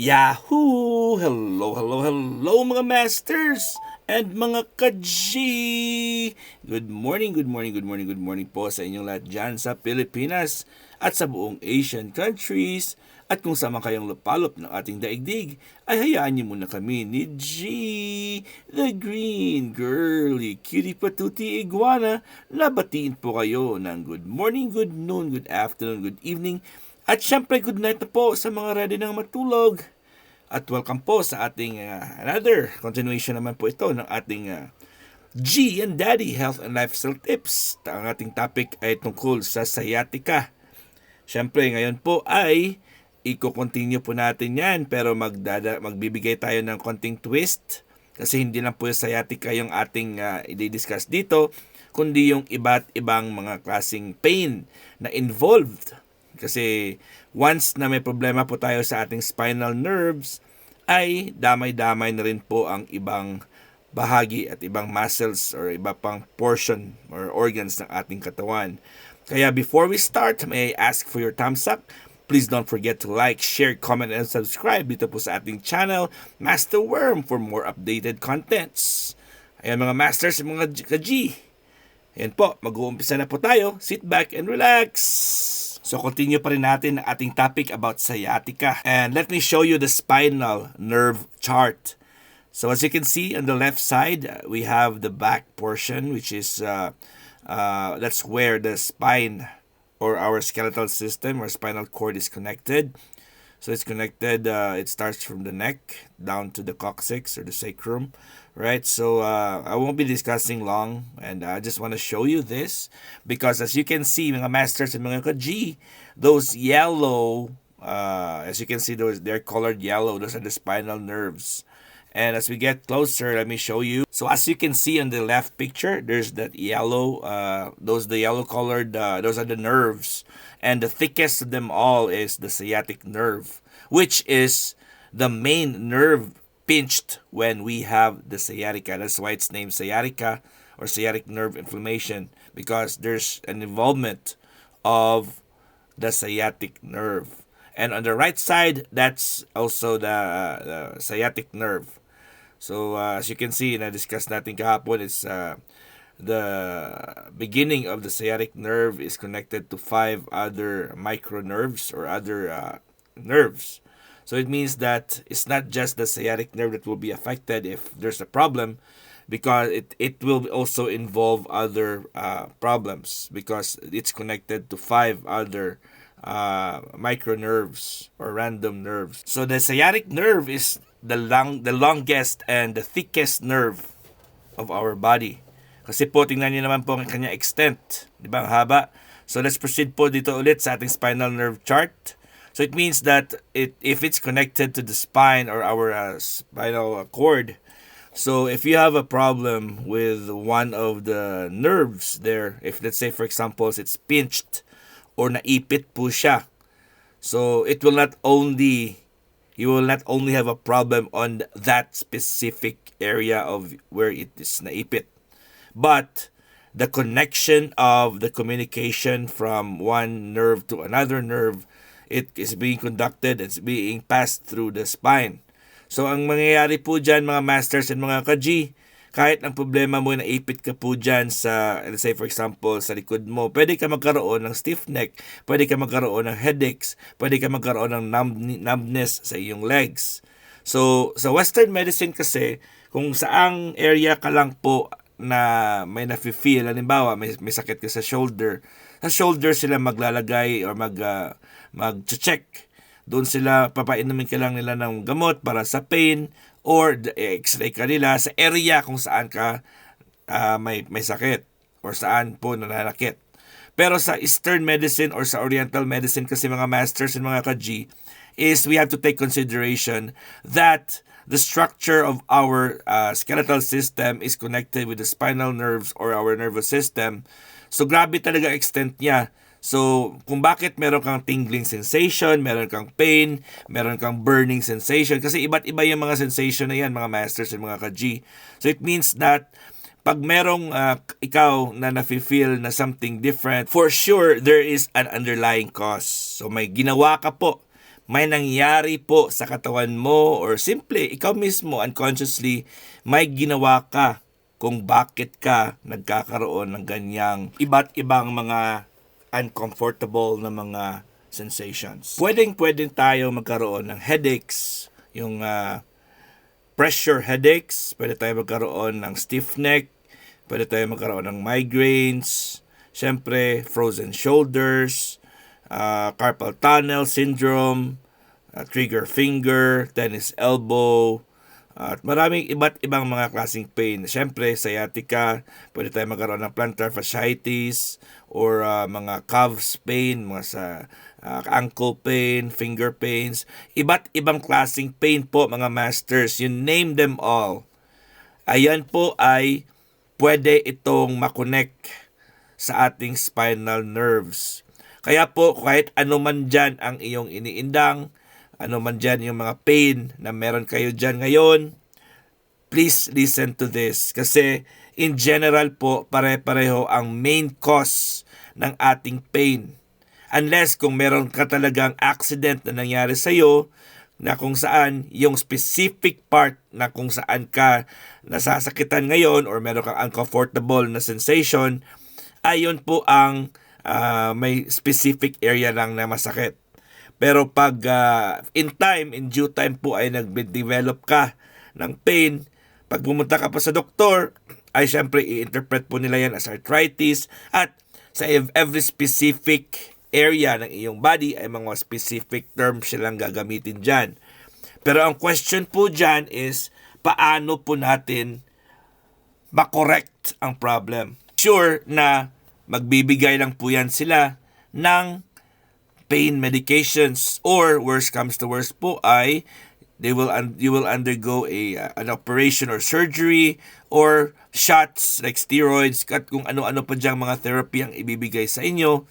Yahoo! Hello, hello, hello mga masters and mga ka-G! Good morning, good morning, good morning, good morning po sa inyong lahat dyan sa Pilipinas at sa buong Asian countries. At kung sama kayong lupalop ng ating daigdig, ay hayaan niyo muna kami ni G, the green girly cutie patuti iguana, na batiin po kayo ng good morning, good noon, good afternoon, good evening, at syempre, good night na po sa mga ready ng matulog. At welcome po sa ating another continuation naman po ito ng ating G and Daddy Health and Lifestyle Tips. Ang ating topic ay tungkol sa sciatica. Syempre, ngayon po ay i-continue po natin yan, pero magbibigay tayo ng konting twist kasi hindi lang po yung sciatica yung ating i-discuss dito, kundi yung iba't ibang mga klaseng pain na involved. Kasi once na may problema po tayo sa ating spinal nerves, ay damay-damay na rin po ang ibang bahagi at ibang muscles or iba pang portion or organs ng ating katawan. Kaya before we start, may I ask for your thumbs up. Please don't forget to like, share, comment, and subscribe dito po sa ating channel, Master Worm, for more updated contents. Ayan mga masters, mga ka-G. Ayan po, mag-uumpisa na po tayo. Sit back and relax. So continue pa rin natin ang ating topic about sciatica. And let me show you the spinal nerve chart. So as you can see on the left side, we have the back portion, which is that's where the spine or our skeletal system or spinal cord is connected. So it's connected, it starts from the neck down to the coccyx or the sacrum, right? So I won't be discussing long, and I just want to show you this because as you can see, mga masters and mga ka-G, those yellow, as you can see, they're colored yellow. Those are the spinal nerves. And as we get closer, let me show you. So as you can see on the left picture, there's that yellow, the yellow colored, those are the nerves. And the thickest of them all is the sciatic nerve, which is the main nerve pinched when we have the sciatica. That's why it's named sciatica or sciatic nerve inflammation, because there's an involvement of the sciatic nerve. And on the right side, that's also the sciatic nerve. So as you can see, na-discuss natin kahapon, it's the beginning of the sciatic nerve is connected to 5 other micronerves or other nerves. So it means that it's not just the sciatic nerve that will be affected if there's a problem, because it will also involve other problems because it's connected to 5 other micronerves or random nerves. So the sciatic nerve is the longest and the thickest nerve of our body. Kasi po, tingnan niyo naman po ang kanya extent. Di ba? Ang haba. So let's proceed po dito ulit sa ating spinal nerve chart. So it means that if it's connected to the spine or our spinal cord, so if you have a problem with one of the nerves there, if let's say for example it's pinched or naipit po siya, so you will not only have a problem on that specific area of where it is naipit, but the connection of the communication from one nerve to another nerve, it is being conducted, it's being passed through the spine. So ang mangyayari po dyan mga masters and mga ka-G, kahit ang problema mo na ipit ka po dyan sa, let's say for example, sa likod mo, pwede ka magkaroon ng stiff neck, pwede ka magkaroon ng headaches, pwede ka magkaroon ng numbness sa iyong legs. So sa Western medicine kasi, kung saang area ka lang po na may nafe-feel, halimbawa may sakit ka sa shoulder sila maglalagay or mag-check. Doon sila, papainumin ka lang nila ng gamot para sa pain, or x-ray ka nila sa area kung saan ka may sakit or saan po nananakit. Pero sa Eastern medicine or sa Oriental medicine kasi mga masters and mga ka-G, is we have to take consideration that the structure of our skeletal system is connected with the spinal nerves or our nervous system. So grabe talaga extent niya. So, kung bakit meron kang tingling sensation, meron kang pain, meron kang burning sensation, kasi iba't iba yung mga sensation na yan, mga masters and mga ka-G. So, it means that pag merong ikaw na nafe-feel na something different, for sure, there is an underlying cause. So, may ginawa ka po. may nangyari po sa katawan mo or simple, ikaw mismo unconsciously, may ginawa ka kung bakit ka nagkakaroon ng ganyang iba't ibang mga uncomfortable na mga sensations. Pwedeng tayo magkaroon ng headaches, yung pressure headaches, pwede tayo magkaroon ng stiff neck, pwede tayo magkaroon ng migraines, syempre frozen shoulders, carpal tunnel syndrome, trigger finger, tennis elbow, at maraming iba't ibang mga klaseng pain. Siyempre, sciatica, pwede tayo magkaroon ng plantar fasciitis or mga calves pain, mga sa ankle pain, finger pains. Iba't ibang klaseng pain po mga masters. You name them all. Ayan po ay pwede itong makonect sa ating spinal nerves. Kaya po kahit ano man dyan ang iyong iniindang, ano man dyan yung mga pain na meron kayo dyan ngayon, please listen to this. Kasi in general po, pare-pareho ang main cause ng ating pain. Unless kung meron ka talagang accident na nangyari sa'yo, na kung saan yung specific part na kung saan ka nasasakitan ngayon or meron kang uncomfortable na sensation, ayon po ang may specific area lang na masakit. Pero pag in due time po ay nag-develop ka ng pain, pag pumunta ka pa sa doktor, ay syempre i-interpret po nila yan as arthritis at sa every specific area ng iyong body ay mga specific terms silang gagamitin dyan. Pero ang question po dyan is, paano po natin makorect ang problem? Sure na magbibigay lang po yan sila ng pain medications or worst comes to worst po ay you will undergo an operation or surgery or shots like steroids at kung ano-ano pa diyang mga therapy ang ibibigay sa inyo.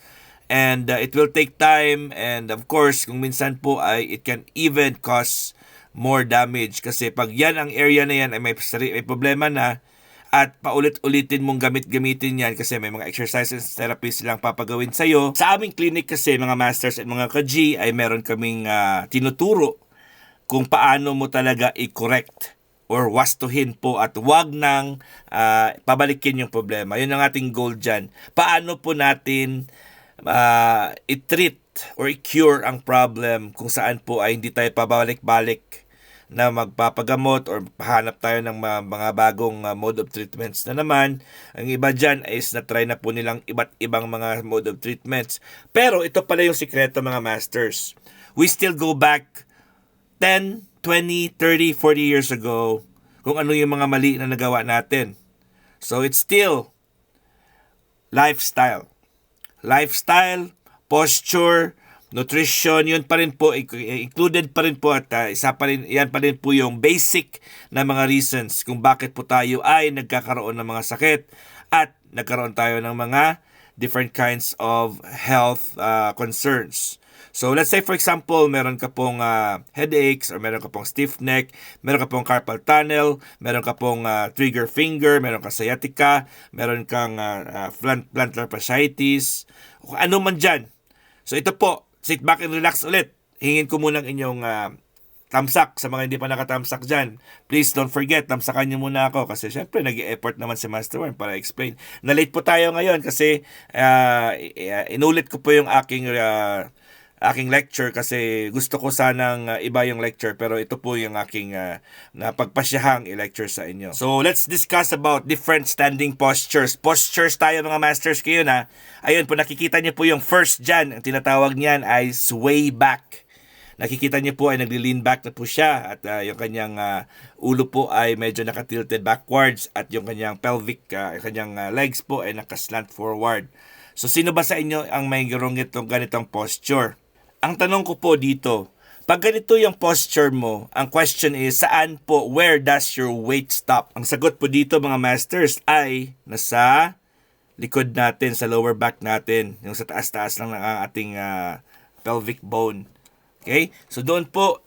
And it will take time, and of course kung minsan po ay it can even cause more damage kasi pag yan ang area na yan ay may problema na at paulit-ulitin mong gamitin yan kasi may mga exercises, therapies silang papagawin sa'yo. Sa aming clinic kasi mga masters at mga ka-G ay meron kaming tinuturo kung paano mo talaga i-correct or wastuhin po at wag nang pabalikin yung problema. Yun ang ating goal dyan. Paano po natin i-treat or i-cure ang problem kung saan po ay hindi tayo pabalik-balik na magpapagamot or hanap tayo ng mga bagong mode of treatments na naman. Ang iba dyan is na-try na po nilang iba't ibang mga mode of treatments. Pero ito pala yung sikreto mga masters. We still go back 10, 20, 30, 40 years ago kung ano yung mga mali na nagawa natin. So it's still lifestyle. Lifestyle, posture, nutrition, yun pa rin po, included pa rin po at yan pa rin po yung basic na mga reasons kung bakit po tayo ay nagkakaroon ng mga sakit at nagkaroon tayo ng mga different kinds of health concerns. So let's say for example, meron ka pong headaches or meron ka pong stiff neck, meron ka pong carpal tunnel, meron ka pong trigger finger, meron ka sciatica, meron kang plantar fasciitis, ano man dyan. So ito po, sit back and relax ulit. Hingin ko muna ang inyong tamsak sa mga hindi pa nakatamsak dyan. Please don't forget, tamsakan nyo muna ako kasi syempre nag-e-effort naman si Master Worm para explain. Na-late po tayo ngayon kasi inulit ko po yung aking lecture kasi gusto ko sanang iba yung lecture pero ito po yung aking napagpasyahang i-lecture sa inyo. So let's discuss about different standing postures. Postures tayo mga masters kayo na. Ayun po, nakikita niyo po yung first dyan. Ang tinatawag niyan ay sway back. Nakikita niyo po ay nagli-lean back na po siya at yung kanyang ulo po ay medyo nakatilted backwards at yung kanyang pelvic, kanyang legs po ay nakaslant forward. So sino ba sa inyo ang may ganitong posture? Ang tanong ko po dito, pag ganito yung posture mo, ang question is, saan po, where does your weight stop? Ang sagot po dito mga masters ay nasa likod natin, sa lower back natin, yung sa taas-taas lang ng ating pelvic bone. Okay? So doon po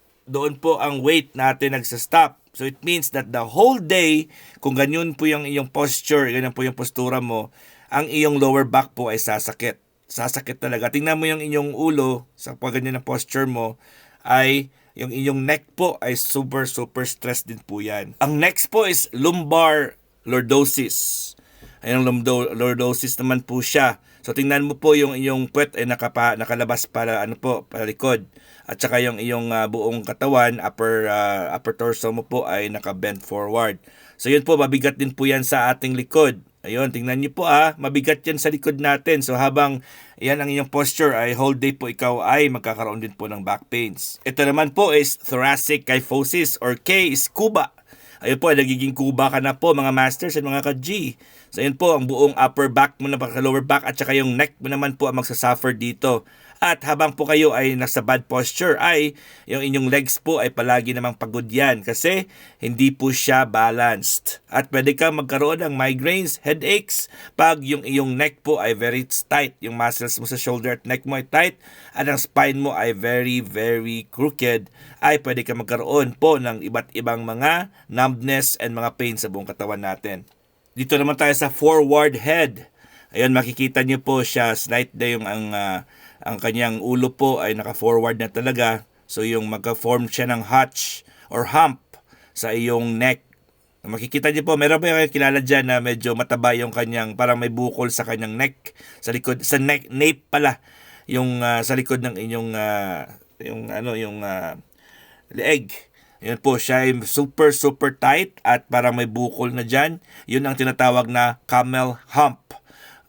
ang weight natin nagsa-stop. So it means that the whole day, kung ganyan po yung iyong posture, ganyan po yung postura mo, ang iyong lower back po ay sasakit. Sasakit talaga. Tingnan mo yung inyong ulo sa pag ganyan na posture mo. ay yung inyong neck po ay super stress din po yan. Ang next po is lumbar lordosis. Ayun, lordosis naman po siya. So tingnan mo po yung iyong puwet ay nakalabas para palikod. At saka yung iyong buong katawan, upper torso mo po ay naka-bend forward. So yun po, mabigat din po yan sa ating likod. Ayun, tingnan niyo po mabigat yan sa likod natin. So habang yan ang inyong posture ay whole day po ikaw ay magkakaroon din po ng back pains. Ito naman po is thoracic kyphosis or K is kuba. Ayun po, nagiging kuba ka na po mga masters at mga ka-G. So ayun po, ang buong upper back mo na lower back at saka yung neck mo naman po ang magsasuffer dito. At habang po kayo ay nasa bad posture ay yung inyong legs po ay palagi namang pagod yan kasi hindi po siya balanced. At pwede kang magkaroon ng migraines, headaches pag yung iyong neck po ay very tight. Yung muscles mo sa shoulder at neck mo ay tight at ang spine mo ay very crooked ay pwede kang magkaroon po ng iba't ibang mga numbness and mga pain sa buong katawan natin. Dito naman tayo sa forward head. Ayun, makikita niyo po siya slight na yung ang kanyang ulo po ay naka-forward na talaga. So yung magka-form siya ng hutch or hump sa iyong neck. Makikita niyo po, meron ba yung kilala dyan na medyo mataba yung kanyang, parang may bukol sa kanyang neck, sa likod, sa neck, nape pala, yung sa likod ng inyong, leeg. Yun po, siya ay super tight at parang may bukol na dyan. Yun ang tinatawag na camel hump.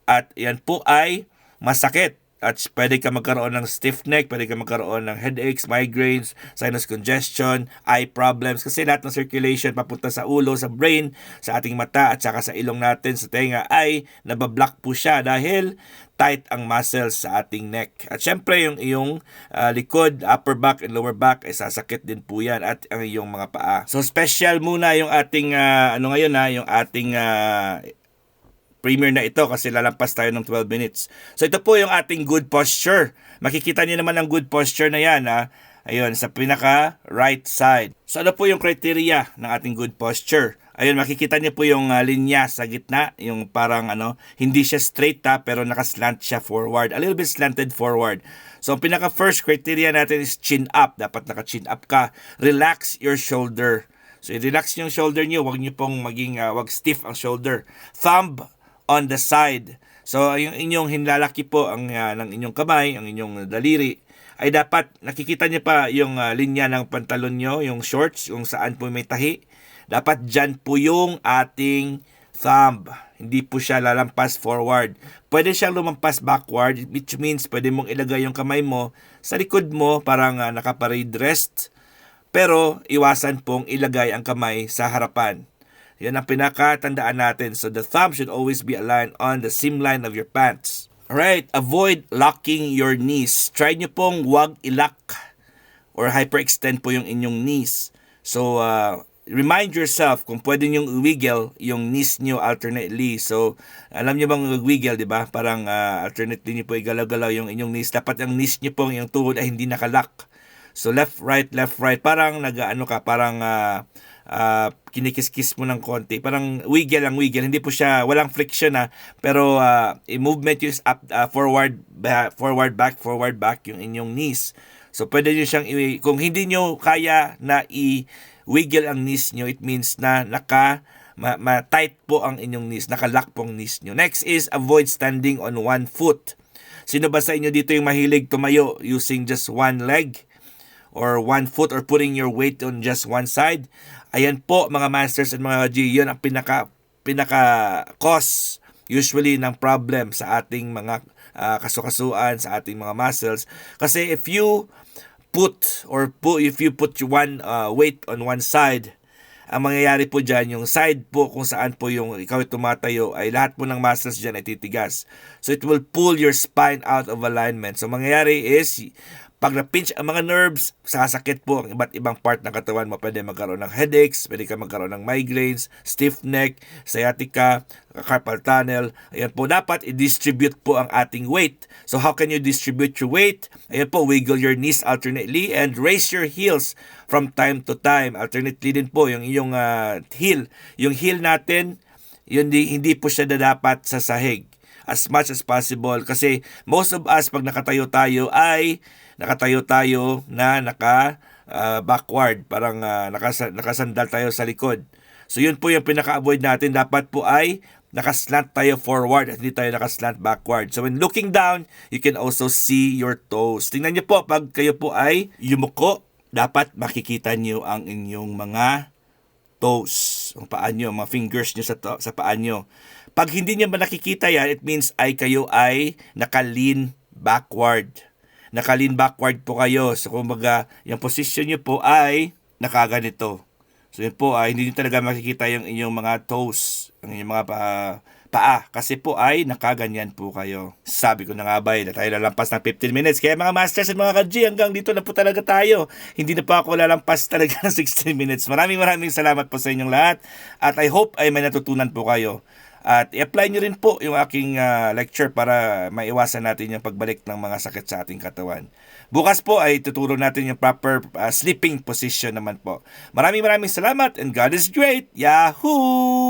At yan po ay masakit. At pwede ka magkaroon ng stiff neck, pwede ka magkaroon ng headaches, migraines, sinus congestion, eye problems. Kasi lahat ng circulation papunta sa ulo, sa brain, sa ating mata at saka sa ilong natin, sa tenga ay nabablock po siya dahil tight ang muscles sa ating neck. At syempre yung iyong likod, upper back and lower back ay sasakit din po yan at ang iyong mga paa. So special muna yung ating yung ating premiere na ito kasi lalampas tayo ng 12 minutes. So ito po yung ating good posture. Makikita niyo naman ang good posture na yan Ayun, sa pinaka right side. So ano po yung criteria ng ating good posture? Ayun, makikita niyo po yung linya sa gitna, yung parang hindi siya straight pero nakaslant siya forward. A little bit slanted forward. So ang pinaka first criteria natin is chin up. Dapat naka-chin up ka. Relax your shoulder. So i-relax yung shoulder niyo, wag niyo pong wag stiff ang shoulder. Thumb on the side. So yung inyong hinlalaki po ng inyong kamay, ang inyong daliri ay dapat nakikita niyo pa yung linya ng pantalon niyo, yung shorts, yung saan po may tahi. Dapat dyan po yung ating thumb. Hindi po siya lalampas forward. Pwede siyang lumampas backward, which means pwede mong ilagay yung kamay mo sa likod mo, parang naka-parade rest. Pero iwasan pong ilagay ang kamay sa harapan. Yan ang pinakatandaan natin. So the thumb should always be aligned on the seam line of your pants. Alright, avoid locking your knees. Try nyo pong wag ilock or hyperextend po yung inyong knees. So remind yourself kung pwede nyong wiggle yung knees nyo alternately. So alam nyo bang wiggle, di ba? Parang alternately nyo po igalaw-galaw yung inyong knees. Dapat ang knees nyo pong yung tuhod ay hindi nakalock. So left, right. Parang parang kinikis-kis mo ng konti. Parang wiggle. Hindi po siya, walang friction pero movement is up, forward, back yung inyong knees. So pwede nyo siyang, kung hindi nyo kaya na i-wiggle ang knees nyo, it means na tight po ang inyong knees, nakalock po ang knees nyo. Next is avoid standing on one foot. Sino ba sa inyo dito yung mahilig tumayo using just one leg? Or one foot or putting your weight on just one side? Ayan po mga masters and mga G, yun ang pinaka cause usually ng problem sa ating mga kasukasuan, sa ating mga muscles. Kasi if you put one weight on one side, ang mangyayari po dyan, yung side po kung saan po yung ikaw tumatayo ay lahat po ng muscles dyan ay titigas. So it will pull your spine out of alignment. So mangyayari is pag na-pinch ang mga nerves, sasakit po ang iba't ibang part ng katawan mo. Pwede magkaroon ng headaches, pwede ka magkaroon ng migraines, stiff neck, sciatica, carpal tunnel. Ayan po, dapat i-distribute po ang ating weight. So how can you distribute your weight? Ayan po, wiggle your knees alternately and raise your heels from time to time. Alternately din po, yung iyong heel. Yung heel natin, hindi po siya dapat sa sahig. as much as possible. Kasi most of us, pag nakatayo tayo na backward, parang nakasandal tayo sa likod. So yun po yung pinaka-avoid natin. Dapat po ay nakaslant tayo forward at hindi tayo nakaslant backward. So when looking down, you can also see your toes. Tingnan niyo po, pag kayo po ay yumuko, dapat makikita niyo ang inyong mga toes, ang paa nyo, mga fingers nyo sa paa nyo. Pag hindi nyo ba nakikita yan, it means kayo ay naka-lean backward. Naka-lean backward po kayo. So kumbaga, yung position nyo po ay nakaganito. So yun po hindi nyo talaga makikita yung inyong mga toes, ang inyong mga paa. Kasi po ay nakaganyan po kayo. Sabi ko na nga ba, na tayo lalampas ng 15 minutes. Kaya mga masters at mga ka-G, hanggang dito na po talaga tayo. Hindi na po ako lalampas talaga ng 16 minutes. Maraming salamat po sa inyong lahat. At I hope ay may natutunan po kayo. At i-apply nyo rin po yung aking lecture para maiwasan natin yung pagbalik ng mga sakit sa ating katawan. Bukas po ay tuturo natin yung proper sleeping position naman po. Maraming salamat and God is great. Yahoo!